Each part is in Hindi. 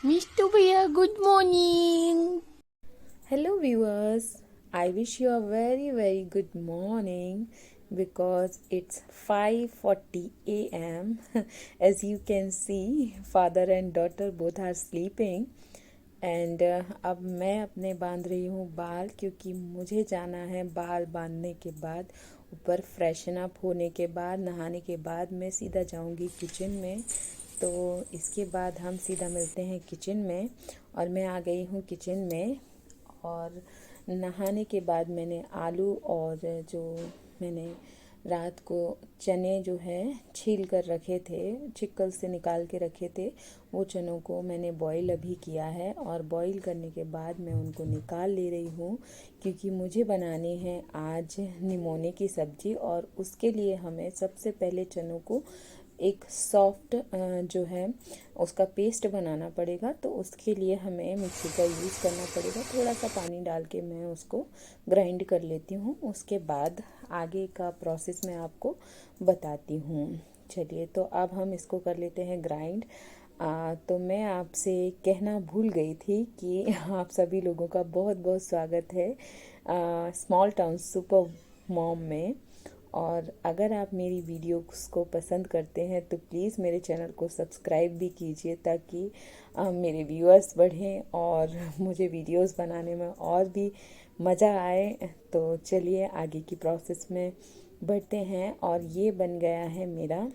Mr. Bhaiya, good morning. Hello viewers, I wish you a very good morning because it's 5:40 a.m. As you can see, father and daughter both are sleeping and अब मैं अपने बांध रही हूँ बाल क्योंकि मुझे जाना है बाल बांधने के बाद ऊपर फ्रेशन अप होने के बाद नहाने के बाद मैं सीधा जाऊँगी किचन में। तो इसके बाद हम सीधा मिलते हैं किचन में और मैं आ गई हूँ किचन में। और नहाने के बाद मैंने आलू और जो मैंने रात को चने जो है छील कर रखे थे, छिक्कल से निकाल के रखे थे, वो चनों को मैंने बॉईल अभी किया है और बॉईल करने के बाद मैं उनको निकाल ले रही हूँ क्योंकि मुझे बनानी है आज निमोने की सब्ज़ी। और उसके लिए हमें सबसे पहले चनों को एक सॉफ्ट जो है उसका पेस्ट बनाना पड़ेगा। तो उसके लिए हमें मिक्सी का यूज़ करना पड़ेगा। थोड़ा सा पानी डाल के मैं उसको ग्राइंड कर लेती हूँ, उसके बाद आगे का प्रोसेस मैं आपको बताती हूँ। चलिए, तो अब हम इसको कर लेते हैं ग्राइंड। तो मैं आपसे कहना भूल गई थी कि आप सभी लोगों का बहुत बहुत स्वागत है स्मॉल टाउन सुपर मॉम में। और अगर आप मेरी वीडियोस को पसंद करते हैं तो प्लीज़ मेरे चैनल को सब्सक्राइब भी कीजिए ताकि मेरे व्यूअर्स बढ़ें और मुझे वीडियोस बनाने में और भी मज़ा आए। तो चलिए आगे की प्रोसेस में बढ़ते हैं। और ये बन गया है मेरा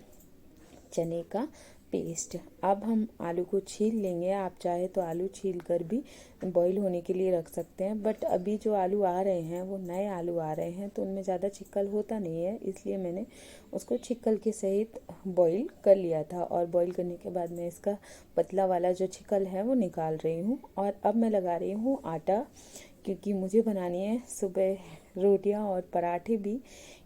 चने का पेस्ट। अब हम आलू को छील लेंगे। आप चाहे तो आलू छील कर भी बॉईल होने के लिए रख सकते हैं, बट अभी जो आलू आ रहे हैं वो नए आलू आ रहे हैं तो उनमें ज़्यादा छिक्कल होता नहीं है, इसलिए मैंने उसको छिक्कल के सहित बॉईल कर लिया था। और बॉईल करने के बाद मैं इसका पतला वाला जो छिक्कल है वो निकाल रही हूँ। और अब मैं लगा रही हूँ आटा क्योंकि मुझे बनानी है सुबह रोटियां और पराठे भी।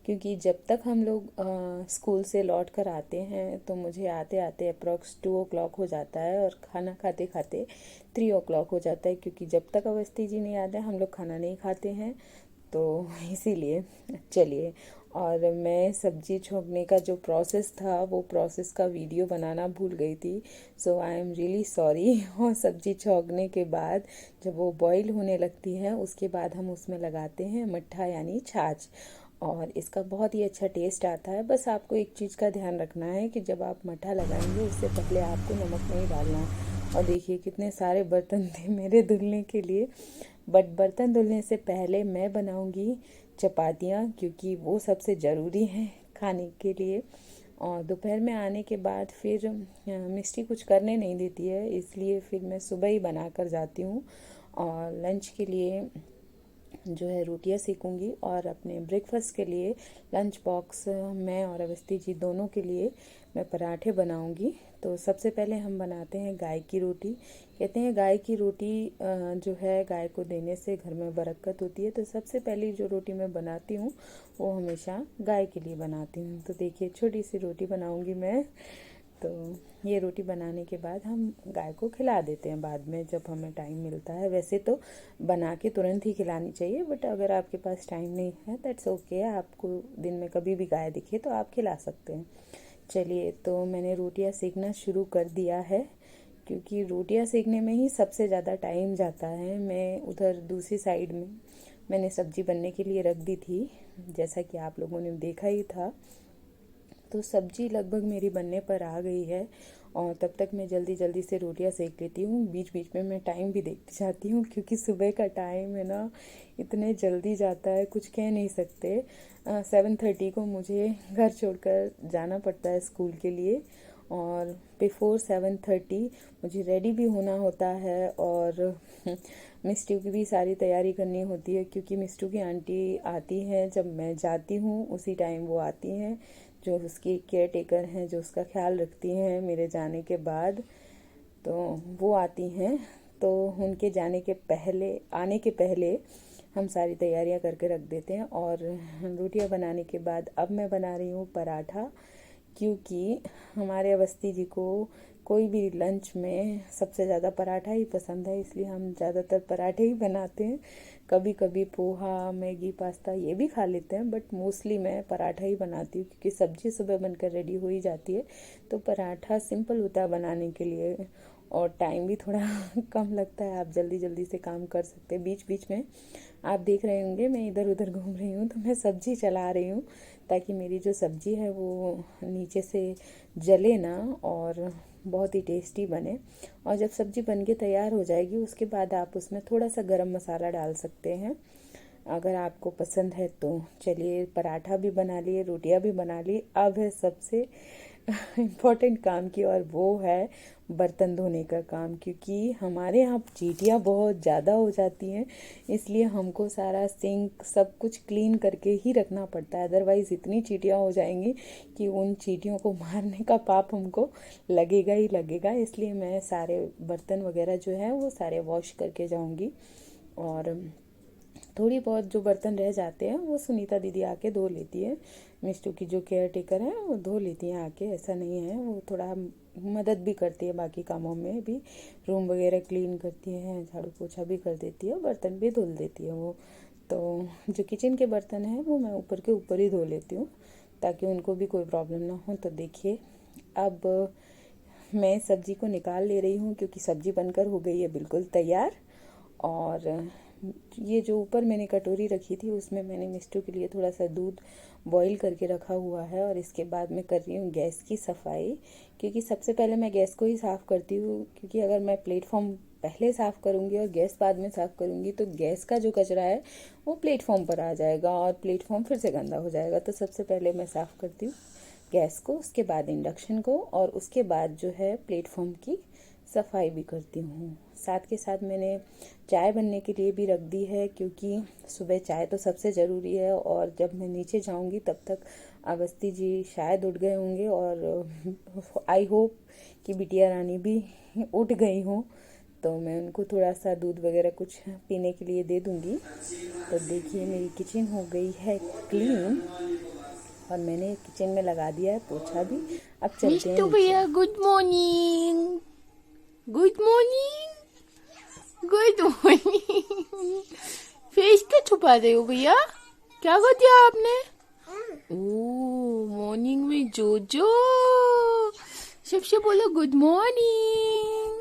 क्योंकि जब तक हम लोग स्कूल से लौट कर आते हैं तो मुझे आते आते अप्रॉक्स 2 o'clock हो जाता है और खाना खाते खाते 3 o'clock हो जाता है क्योंकि जब तक अवस्थी जी नहीं आते हम लोग खाना नहीं खाते हैं। तो इसीलिए चलिए, और मैं सब्जी छोंकने का जो प्रोसेस था वो प्रोसेस का वीडियो बनाना भूल गई थी। सो आई एम रियली सॉरी। और सब्जी छोंकने के बाद जब वो बॉईल होने लगती है उसके बाद हम उसमें लगाते हैं मट्ठा यानी छाछ, और इसका बहुत ही अच्छा टेस्ट आता है। बस आपको एक चीज़ का ध्यान रखना है कि जब आप मट्ठा लगाएंगे उससे पहले आपको नमक नहीं डालना। और देखिए कितने सारे बर्तन थे मेरे धुलने के लिए, बट बर्तन धुलने से पहले मैं बनाऊंगी चपातियाँ क्योंकि वो सबसे ज़रूरी हैं खाने के लिए। और दोपहर में आने के बाद फिर मिस्टी कुछ करने नहीं देती है, इसलिए फिर मैं सुबह ही बना कर जाती हूँ। और लंच के लिए जो है रोटियां सेकूंगी और अपने ब्रेकफास्ट के लिए लंच बॉक्स मैं और अवस्थी जी दोनों के लिए मैं पराठे बनाऊंगी। तो सबसे पहले हम बनाते हैं गाय की रोटी। कहते हैं गाय की रोटी जो है गाय को देने से घर में बरकत होती है। तो सबसे पहली जो रोटी मैं बनाती हूँ वो हमेशा गाय के लिए बनाती हूँ। तो देखिए छोटी सी रोटी बनाऊंगी मैं। तो ये रोटी बनाने के बाद हम गाय को खिला देते हैं बाद में जब हमें टाइम मिलता है। वैसे तो बना के तुरंत ही खिलानी चाहिए, बट अगर आपके पास टाइम नहीं है दैट्स ओके, आपको दिन में कभी भी गाय दिखे तो आप खिला सकते हैं। चलिए, तो मैंने रोटियां सेकना शुरू कर दिया है क्योंकि रोटियां सेकने में ही सबसे ज़्यादा टाइम जाता है। मैं उधर दूसरी साइड में मैंने सब्जी बनने के लिए रख दी थी, जैसा कि आप लोगों ने देखा ही था। तो सब्जी लगभग मेरी बनने पर आ गई है और तब तक मैं जल्दी जल्दी से रोटियां सेक लेती हूँ। बीच बीच में मैं टाइम भी देखती जाती हूँ क्योंकि सुबह का टाइम है ना, इतने जल्दी जाता है कुछ कह नहीं सकते। 7:30 को मुझे घर छोड़कर जाना पड़ता है स्कूल के लिए और बिफोर 7:30 मुझे रेडी भी होना होता है। और मिस्टू की भी सारी तैयारी करनी होती है क्योंकि मिस्टू की आंटी आती हैं जब मैं जाती हूँ, उसी टाइम वो आती हैं, जो उसकी केयर टेकर हैं, जो उसका ख्याल रखती हैं मेरे जाने के बाद। तो वो आती हैं, तो उनके जाने के पहले आने के पहले हम सारी तैयारियां करके रख देते हैं। और रोटियां बनाने के बाद अब मैं बना रही हूँ पराठा क्योंकि हमारे अवस्थी जी को कोई भी लंच में सबसे ज़्यादा पराठा ही पसंद है, इसलिए हम ज़्यादातर पराठे ही बनाते हैं। कभी कभी पोहा मैगी पास्ता ये भी खा लेते हैं, बट मोस्टली मैं पराठा ही बनाती हूँ क्योंकि सब्जी सुबह बनकर रेडी हो ही जाती है। तो पराठा सिंपल होता है बनाने के लिए और टाइम भी थोड़ा कम लगता है, आप जल्दी जल्दी से काम कर सकते हैं। बीच बीच में आप देख रहे होंगे मैं इधर उधर घूम रही हूँ, तो मैं सब्जी चला रही हूँ ताकि मेरी जो सब्जी है वो नीचे से जले ना और बहुत ही टेस्टी बने। और जब सब्जी बन के तैयार हो जाएगी उसके बाद आप उसमें थोड़ा सा गरम मसाला डाल सकते हैं अगर आपको पसंद है तो। चलिए, पराठा भी बना लिए, रोटियां भी बना ली, अब है सबसे इम्पोर्टेंट काम की, और वो है बर्तन धोने का काम। क्योंकि हमारे यहाँ चींटियाँ बहुत ज़्यादा हो जाती हैं, इसलिए हमको सारा सिंक सब कुछ क्लीन करके ही रखना पड़ता है। अदरवाइज़ इतनी चींटियाँ हो जाएंगी कि उन चींटियों को मारने का पाप हमको लगेगा ही लगेगा। इसलिए मैं सारे बर्तन वगैरह जो है वो सारे वॉश करके जाऊँगी, और थोड़ी बहुत जो बर्तन रह जाते हैं वो सुनीता दीदी आके धो लेती है। मिस्टू की जो केयर टेकर है वो धो लेती हैं आके, ऐसा नहीं है। वो थोड़ा मदद भी करती है बाकी कामों में भी, रूम वगैरह क्लीन करती है, झाड़ू पोछा भी कर देती है, बर्तन भी धुल देती है वो। तो जो किचन के बर्तन हैं वो मैं ऊपर के ऊपर ही धो लेती हूँ ताकि उनको भी कोई प्रॉब्लम ना हो। तो देखिए, अब मैं सब्ज़ी को निकाल ले रही हूँ क्योंकि सब्ज़ी बनकर हो गई है बिल्कुल तैयार। और ये जो ऊपर मैंने कटोरी रखी थी उसमें मैंने मिस्टू के लिए थोड़ा सा दूध बॉईल करके रखा हुआ है, और इसके बाद मैं कर रही हूँ गैस की सफाई। क्योंकि सबसे पहले मैं गैस को ही साफ़ करती हूँ, क्योंकि अगर मैं प्लेटफॉर्म पहले साफ़ करूँगी और गैस बाद में साफ़ करूँगी तो गैस का जो कचरा है वो प्लेटफॉर्म पर आ जाएगा और प्लेटफॉर्म फिर से गंदा हो जाएगा। तो सबसे पहले मैं साफ़ करती हूँ गैस को, उसके बाद इंडक्शन को, और उसके बाद जो है प्लेटफॉर्म की सफाई भी करती हूँ। साथ के साथ मैंने चाय बनने के लिए भी रख दी है, क्योंकि सुबह चाय तो सबसे ज़रूरी है। और जब मैं नीचे जाऊँगी तब तक अवस्थी जी शायद उठ गए होंगे, और आई होप कि बिटिया रानी भी उठ गई हो, तो मैं उनको थोड़ा सा दूध वगैरह कुछ पीने के लिए दे दूँगी। तो देखिए, मेरी किचन हो गई है क्लीन, और मैंने किचन में लगा दिया है पोछा भी। अब चलते हैं मिस्टू नीचे। भैया good morning, good morning, good morning. Face क्यों छुपा रहे हो भैया? क्या कर दिया आपने? ओ मॉर्निंग में जोजो, सबसे बोलो गुड मॉर्निंग।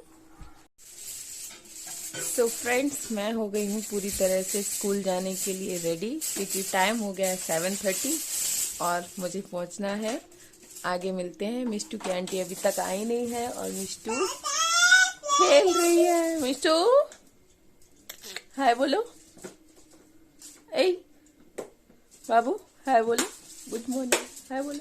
तो फ्रेंड्स, मैं हो गई हूँ पूरी तरह से स्कूल जाने के लिए रेडी, क्योंकि टाइम हो गया है 7:30 और मुझे पहुँचना है। आगे मिलते हैं। मिस्टू की आंटी अभी तक आई नहीं है और मिस्टू खेल रही है। मिस्टू हाय बोलो, ए बाबू हाय बोलो, गुड मॉर्निंग हाय बोलो।